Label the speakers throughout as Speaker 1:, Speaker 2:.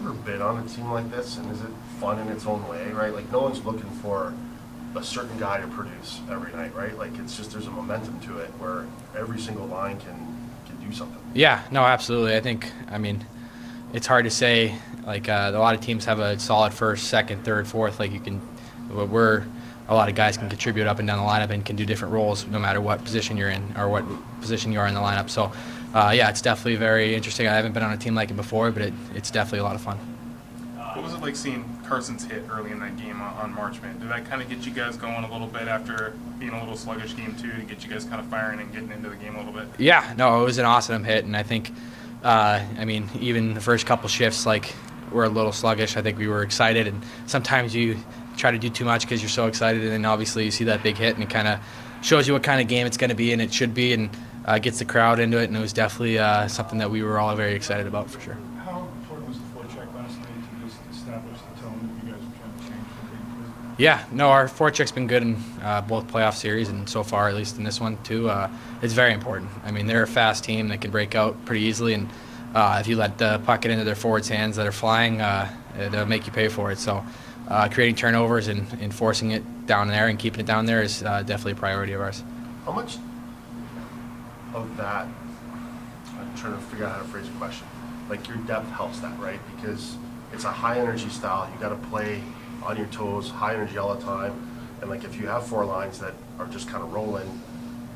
Speaker 1: ever been on a team like this, and is it fun in its own way, right? Like, no one's looking for a certain guy to produce every night, right? Like, it's just there's a momentum to it where every single line can do something.
Speaker 2: Yeah, no, absolutely. It's hard to say. Like, a lot of teams have a solid first, second, third, fourth. Like, a lot of guys can contribute up and down the lineup and can do different roles no matter what position you're in or what position you are in the lineup. So, yeah, it's definitely very interesting. I haven't been on a team like it before, but it's definitely a lot of fun.
Speaker 3: What was it like seeing Carson's hit early in that game on Marchment? Did that kind of get you guys going a little bit after being a little sluggish game two to get you guys kind of firing and getting into the game a little bit?
Speaker 2: Yeah, no, it was an awesome hit, and I think, even the first couple shifts, like, were a little sluggish. I think we were excited, and sometimes you try to do too much because you're so excited, and then obviously you see that big hit, and it kind of shows you what kind of game it's going to be, and it should be, and gets the crowd into it, and it was definitely something that we were all very excited about for sure.
Speaker 4: How important was the forecheck last night to just establish the tone that you guys are trying to change from game two?
Speaker 2: Yeah, no, our forecheck's been good in both playoff series, and so far, at least in this one too, it's very important. I mean, they're a fast team that can break out pretty easily, and if you let the puck get into their forwards' hands that are flying, they'll make you pay for it. So creating turnovers and enforcing it down there and keeping it down there is definitely a priority of ours.
Speaker 1: How much of that, I'm trying to figure out how to phrase a question, like your depth helps that, right? Because it's a high energy style. You got to play on your toes, high energy all the time. And like if you have four lines that are just kind of rolling,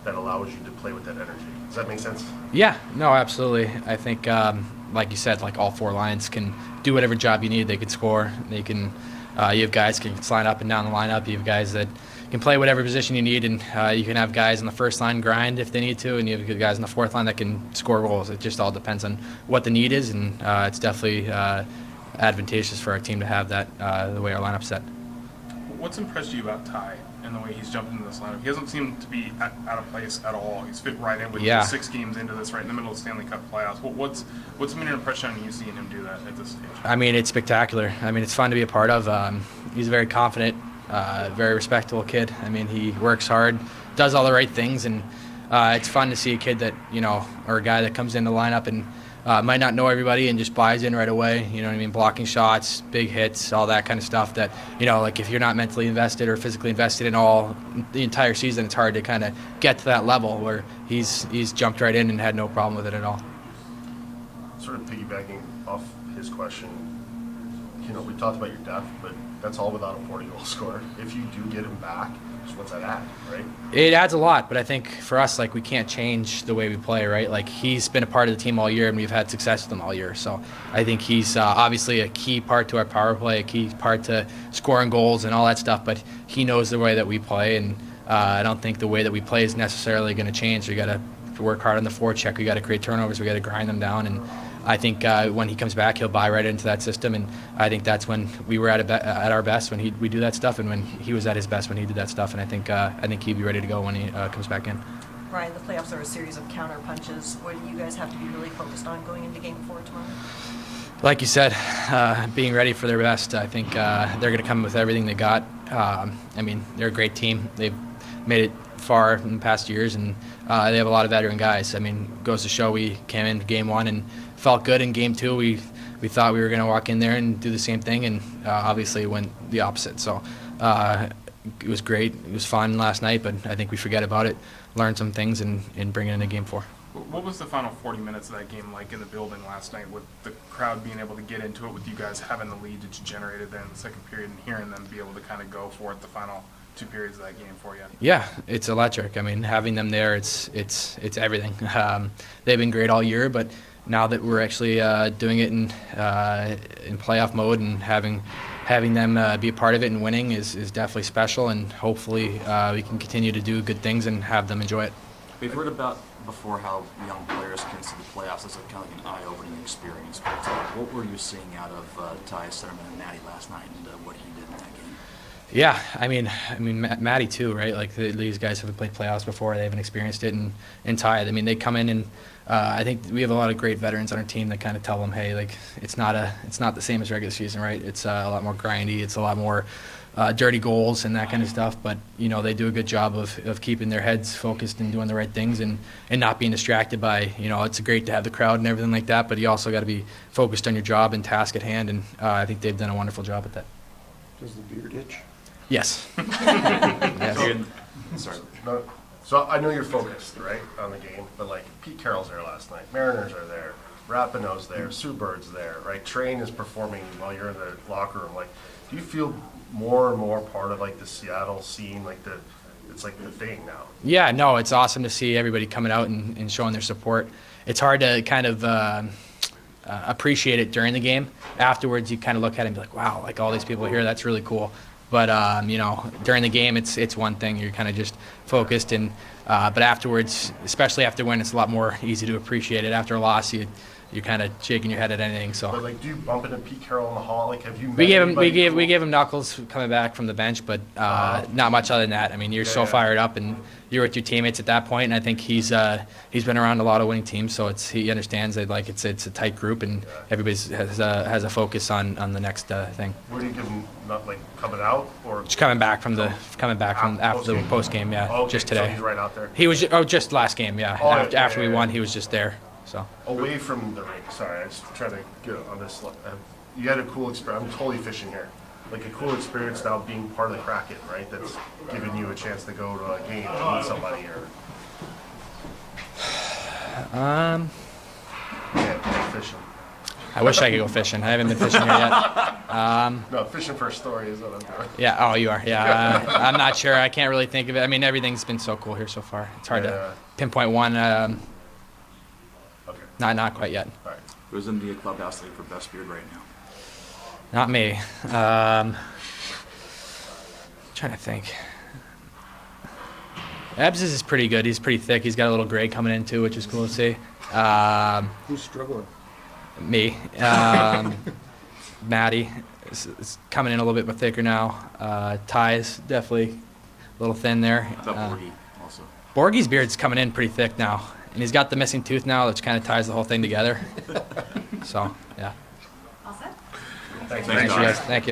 Speaker 1: that allows you to play with that energy. Does that make sense?
Speaker 2: Yeah, no, absolutely. I think, like you said, like all four lines can do whatever job you need. They can score. They can. You have guys can slide up and down the lineup. You have guys that can play whatever position you need, and you can have guys on the first line grind if they need to, and you have guys on the fourth line that can score goals. It just all depends on what the need is, and it's definitely advantageous for our team to have that the way our lineup's set.
Speaker 3: What's impressed you about Ty and the way he's jumped into this lineup? He doesn't seem to be out of place at all. He's fit right in with just 6 games into this, right in the middle of the Stanley Cup playoffs. What's been your impression on you seeing him do that at this stage?
Speaker 2: I mean, it's spectacular. I mean, it's fun to be a part of. He's a very confident, very respectable kid. I mean, he works hard, does all the right things, and it's fun to see a kid that, or a guy that comes in the lineup and might not know everybody and just buys in right away, you know what I mean, blocking shots, big hits, all that kind of stuff that, like if you're not mentally invested or physically invested in all the entire season, it's hard to kind of get to that level where he's jumped right in and had no problem with it at all.
Speaker 1: Sort of piggybacking off his question, we talked about your depth, but that's all without a 40-goal scorer. If you do get him back, so what's that add, right?
Speaker 2: It adds a lot, but I think for us, like, we can't change the way we play, right? Like, he's been a part of the team all year, and we've had success with him all year. So I think he's obviously a key part to our power play, a key part to scoring goals and all that stuff, but he knows the way that we play, and I don't think the way that we play is necessarily going to change. We got to work hard on the forecheck. We got to create turnovers. We got to grind them down, and I think when he comes back, he'll buy right into that system, and I think that's when we were at our best when we do that stuff, and when he was at his best when he did that stuff. And I think he'd be ready to go when he comes back in.
Speaker 5: Brian, the playoffs are a series of counter punches. What do you guys have to be really focused on going into Game 4 tomorrow?
Speaker 2: Like you said, being ready for their best. I think they're going to come with everything they got. They're a great team. They've made it far in the past years, and they have a lot of veteran guys. I mean, goes to show we came in Game 1 and felt good. In Game 2, we thought we were going to walk in there and do the same thing, and obviously it went the opposite. So it was great. It was fun last night, but I think we forget about it, learn some things, and bring it into Game 4.
Speaker 3: What was the final 40 minutes of that game like in the building last night, with the crowd being able to get into it, with you guys having the lead that you generated there in the second period, and hearing them be able to kind of go for it the final 2 periods of that game for you? Yeah,
Speaker 2: it's electric. I mean, having them there, it's everything. They've been great all year, but now that we're actually doing it in playoff mode, and having them be a part of it and winning is definitely special, and hopefully we can continue to do good things and have them enjoy it.
Speaker 6: We've heard about before how young players can see the playoffs as a kind of like an eye-opening experience, but what were you seeing out of Ty Centerman and Matty last night, and what he did in that game?
Speaker 2: Yeah, I mean, Matty too, right? Like these guys haven't played playoffs before; they haven't experienced it. And Ty, I mean, they come in, and I think we have a lot of great veterans on our team that kind of tell them, hey, like it's not the same as regular season, right? It's a lot more grindy. It's a lot more dirty goals and that kind of stuff. But they do a good job of keeping their heads focused and doing the right things and not being distracted by it's great to have the crowd and everything like that. But you also got to be focused on your job and task at hand. And I think they've done a wonderful job at that.
Speaker 7: Does the beard itch?
Speaker 2: Yes. Yes.
Speaker 6: Sorry.
Speaker 1: No, so I know you're focused, right, on the game, but like Pete Carroll's there last night, Mariners are there, Rapinoe's there, Sue Bird's there, right? Train is performing while you're in the locker room. Like, do you feel more and more part of like the Seattle scene, like it's like the thing now?
Speaker 2: Yeah, no, it's awesome to see everybody coming out and showing their support. It's hard to kind of appreciate it during the game. Afterwards, you kind of look at it and be like, wow, like all these people here, that's really cool. But during the game, it's one thing. You're kind of just focused, and but afterwards, especially after win, it's a lot more easy to appreciate it. After a loss, you're kind of shaking your head at anything. So.
Speaker 1: But like, do you bump into Pete Carroll in the hall? Like, have you? Met
Speaker 2: we gave him knuckles coming back from the bench, but not much other than that. I mean, you're so fired up, and you're with your teammates at that point. And I think he's been around a lot of winning teams, so he understands that like it's a tight group, and everybody has a focus on the next thing.
Speaker 1: Where do you give him? Not like coming out or
Speaker 2: just coming back from after the post game, yeah,
Speaker 1: okay,
Speaker 2: just today.
Speaker 1: So he's right out there.
Speaker 2: He was just last game, yeah. After we won, he was just there. So
Speaker 1: away from the ring. Sorry, I just trying to get on this. You had a cool experience. I'm totally fishing here. Like a cool experience now being part of the Kraken, right? That's giving you a chance to go to a game and meet somebody or. Yeah, fishing.
Speaker 2: I wish I could go fishing. I haven't been fishing here yet.
Speaker 1: No, fishing for a story is what I'm doing.
Speaker 2: Yeah. Oh, you are. Yeah. I'm not sure. I can't really think of it. I mean, everything's been so cool here so far. It's hard to pinpoint one.
Speaker 1: Okay.
Speaker 2: Not quite yet.
Speaker 1: All right.
Speaker 6: Who's in the clubhouse league for best beard right now?
Speaker 2: Not me. Trying to think. Ebbs is pretty good. He's pretty thick. He's got a little gray coming in too, which is cool to see.
Speaker 7: Who's struggling?
Speaker 2: Me. Maddie is coming in a little bit thicker now. Ty is definitely a little thin there.
Speaker 6: How about Borgie also?
Speaker 2: Borgie's beard's coming in pretty thick now. And he's got the missing tooth now, which kind of ties the whole thing together. So, yeah.
Speaker 5: All set?
Speaker 1: Thanks,
Speaker 2: Thanks, you guys. Thank you.